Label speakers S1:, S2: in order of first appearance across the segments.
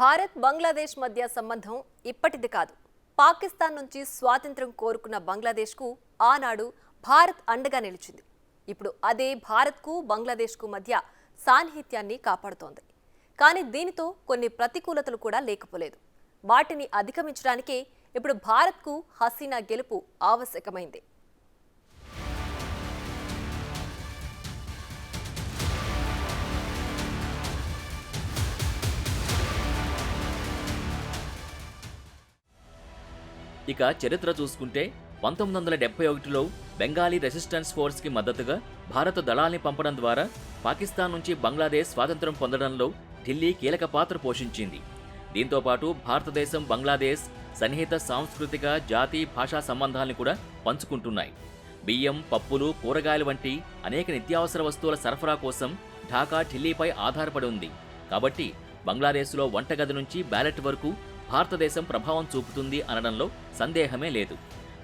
S1: భారత్ బంగ్లాదేశ్ మధ్య సంబంధం ఇప్పటిది కాదు. పాకిస్తాన్ నుంచి స్వాతంత్ర్యం కోరుకున్న బంగ్లాదేశ్కు ఆనాడు భారత్ అండగా నిలిచింది. ఇప్పుడు అదే భారత్కు బంగ్లాదేశ్కు మధ్య సాన్నిహిత్యాన్ని కాపాడుతోంది. కానీ దీనితో కొన్ని ప్రతికూలతలు కూడా లేకపోలేదు. వాటిని అధిగమించడానికే ఇప్పుడు భారత్కు హసీనా గెలుపు ఆవశ్యకమైంది.
S2: ఇక చరిత్ర చూసుకుంటే 1971లో బెంగాలీ రెసిస్టెన్స్ ఫోర్స్కి మద్దతుగా భారత దళాల్ని పంపడం ద్వారా పాకిస్తాన్ నుంచి బంగ్లాదేశ్ స్వాతంత్ర్యం పొందడంలో ఢిల్లీ కీలక పాత్ర పోషించింది. దీంతోపాటు భారతదేశం బంగ్లాదేశ్ సన్నిహిత సాంస్కృతిక జాతి భాషా సంబంధాలను కూడా పంచుకుంటున్నాయి. బియ్యం, పప్పులు, కూరగాయలు వంటి అనేక నిత్యావసర వస్తువుల సరఫరా కోసం ఢాకా ఢిల్లీపై ఆధారపడి ఉంది. కాబట్టి బంగ్లాదేశ్లో వంటగది నుంచి బ్యాలెట్ వరకు భారతదేశం ప్రభావం చూపుతుంది అనడంలో సందేహమే లేదు.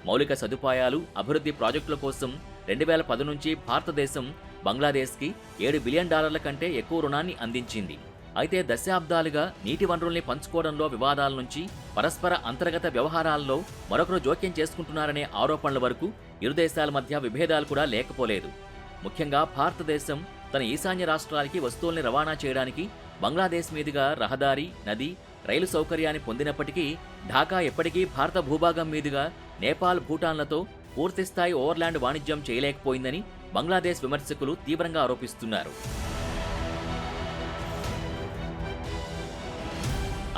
S2: మౌలిక సదుపాయాలు, అభివృద్ధి ప్రాజెక్టుల కోసం 2010 నుంచి భారతదేశం బంగ్లాదేశ్కి $7 బిలియన్ కంటే ఎక్కువ రుణాన్ని అందించింది. అయితే దశాబ్దాలుగా నీటి వనరుల్ని పంచుకోవడంలో వివాదాల నుంచి పరస్పర అంతర్గత వ్యవహారాల్లో మరొకరు జోక్యం చేసుకుంటున్నారనే ఆరోపణల వరకు ఇరు దేశాల మధ్య విభేదాలు కూడా లేకపోలేదు. ముఖ్యంగా భారతదేశం తన ఈశాన్య రాష్ట్రాలకి వస్తువుల్ని రవాణా చేయడానికి బంగ్లాదేశ్ మీదుగా రహదారి, నది, రైలు సౌకర్యాన్ని పొందినప్పటికీ ఢాకా ఎప్పటికీ భారత భూభాగం మీదుగా నేపాల్, భూటాన్లతో పూర్తిస్థాయి ఓవర్లాండ్ వాణిజ్యం చేయలేకపోయిందని బంగ్లాదేశ్ విమర్శకులు తీవ్రంగా ఆరోపిస్తున్నారు.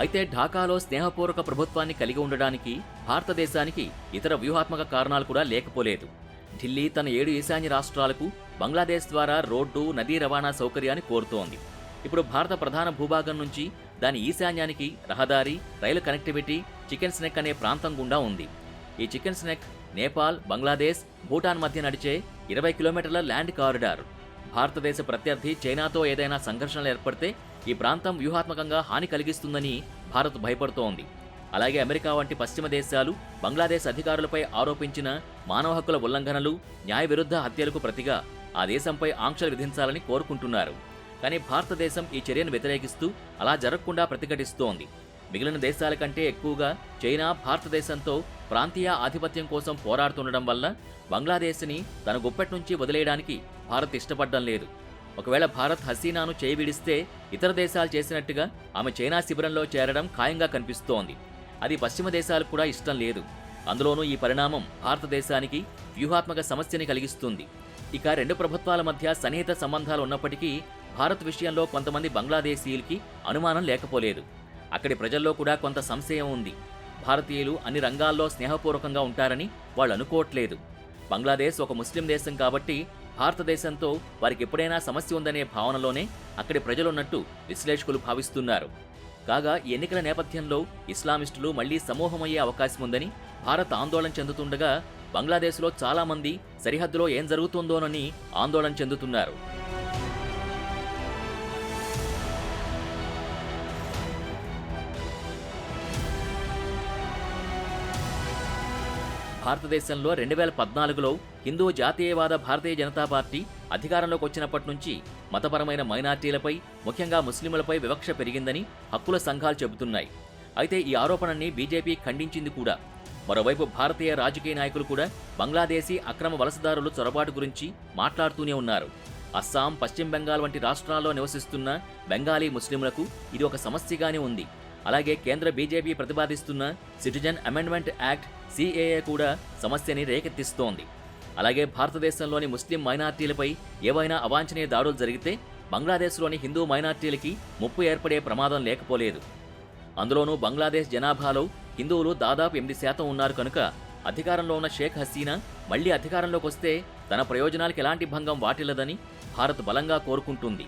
S2: అయితే ఢాకాలో స్నేహపూర్వక ప్రభుత్వాన్ని కలిగి ఉండడానికి భారతదేశానికి ఇతర వ్యూహాత్మక కారణాలు కూడా లేకపోలేదు. ఢిల్లీ తన 7 ఈశాన్య రాష్ట్రాలకు బంగ్లాదేశ్ ద్వారా రోడ్డు, నదీ రవాణా సౌకర్యాన్ని కోరుతోంది. ఇప్పుడు భారత ప్రధాన భూభాగం నుంచి దాని ఈశాన్యానికి రహదారి, రైలు కనెక్టివిటీ చికెన్ స్నెక్ అనే ప్రాంతం గుండా ఉంది. ఈ చికెన్ స్నెక్ నేపాల్, బంగ్లాదేశ్, భూటాన్ మధ్య నడిచే 20 కిలోమీటర్ల ల్యాండ్ కారిడార్. భారతదేశ ప్రత్యర్థి చైనాతో ఏదైనా సంఘర్షణలు ఏర్పడితే ఈ ప్రాంతం వ్యూహాత్మకంగా హాని కలిగిస్తుందని భారత్ భయపడుతోంది. అలాగే అమెరికా వంటి పశ్చిమ దేశాలు బంగ్లాదేశ్ అధికారులపై ఆరోపించిన మానవ హక్కుల ఉల్లంఘనలు, న్యాయ విరుద్ధ హత్యలకు ప్రతిగా ఆ దేశంపై ఆంక్షలు విధించాలని కోరుకుంటున్నారు. కానీ భారతదేశం ఈ చర్యను వ్యతిరేకిస్తూ అలా జరగకుండా ప్రతిఘటిస్తోంది. మిగిలిన దేశాల కంటే ఎక్కువగా చైనా భారతదేశంతో ప్రాంతీయ ఆధిపత్యం కోసం పోరాడుతుండడం వల్ల బంగ్లాదేశ్ని తన గుప్పెట్ నుంచి వదిలేయడానికి భారత్ ఇష్టపడడం లేదు. ఒకవేళ భారత్ హసీనాను చేయి విడిస్తే ఇతర దేశాలు చేసినట్టుగా ఆమె చైనా శిబిరంలో చేరడం ఖాయంగా కనిపిస్తోంది. అది పశ్చిమ దేశాలకు కూడా ఇష్టం లేదు. అందులోనూ ఈ పరిణామం భారతదేశానికి వ్యూహాత్మక సమస్యని కలిగిస్తుంది. ఇక రెండు ప్రభుత్వాల మధ్య సన్నిహిత సంబంధాలు ఉన్నప్పటికీ భారత్ విషయంలో కొంతమంది బంగ్లాదేశీయులకి అనుమానం లేకపోలేదు. అక్కడి ప్రజల్లో కూడా కొంత సంశయం ఉంది. భారతీయులు అన్ని రంగాల్లో స్నేహపూర్వకంగా ఉంటారని వాళ్ళు అనుకోవట్లేదు. బంగ్లాదేశ్ ఒక ముస్లిం దేశం కాబట్టి భారతదేశంతో వారికి ఎప్పుడైనా సమస్య ఉందనే భావనలోనే అక్కడి ప్రజలున్నట్టు విశ్లేషకులు భావిస్తున్నారు. కాగా ఈ ఎన్నికల నేపథ్యంలో ఇస్లామిస్టులు మళ్లీ సమూహమయ్యే అవకాశం ఉందని భారత్ ఆందోళన చెందుతుండగా బంగ్లాదేశ్లో చాలామంది సరిహద్దులో ఏం జరుగుతుందోనని ఆందోళన చెందుతున్నారు. భారతదేశంలో 2014లో హిందూ జాతీయవాద భారతీయ జనతా పార్టీ అధికారంలోకి వచ్చినప్పటి నుంచి మతపరమైన మైనార్టీలపై, ముఖ్యంగా ముస్లింలపై వివక్ష పెరిగిందని హక్కుల సంఘాలు చెబుతున్నాయి. అయితే ఈ ఆరోపణని బీజేపీ ఖండించింది కూడా. మరోవైపు భారతీయ రాజకీయ నాయకులు కూడా బంగ్లాదేశీ అక్రమ వలసదారుల చొరబాటు గురించి మాట్లాడుతూనే ఉన్నారు. అస్సాం, పశ్చిమ బెంగాల్ వంటి రాష్ట్రాల్లో నివసిస్తున్న బెంగాలీ ముస్లింలకు ఇది ఒక సమస్యగానే ఉంది. అలాగే కేంద్ర బీజేపీ ప్రతిపాదిస్తున్న సిటిజన్ అమెండ్మెంట్ యాక్ట్ CAA కూడా సమస్యని రేకెత్తిస్తోంది. అలాగే భారతదేశంలోని ముస్లిం మైనార్టీలపై ఏవైనా అవాంఛనీయ దాడులు జరిగితే బంగ్లాదేశ్లోని హిందూ మైనార్టీలకి ముప్పు ఏర్పడే ప్రమాదం లేకపోలేదు. అందులోనూ బంగ్లాదేశ్ జనాభాలో హిందువులు దాదాపు 8% ఉన్నారు కనుక అధికారంలో ఉన్న షేక్ హసీనా మళ్లీ అధికారంలోకి వస్తే తన ప్రయోజనాలకు ఎలాంటి భంగం వాటిల్లదని భారత్ బలంగా కోరుకుంటుంది.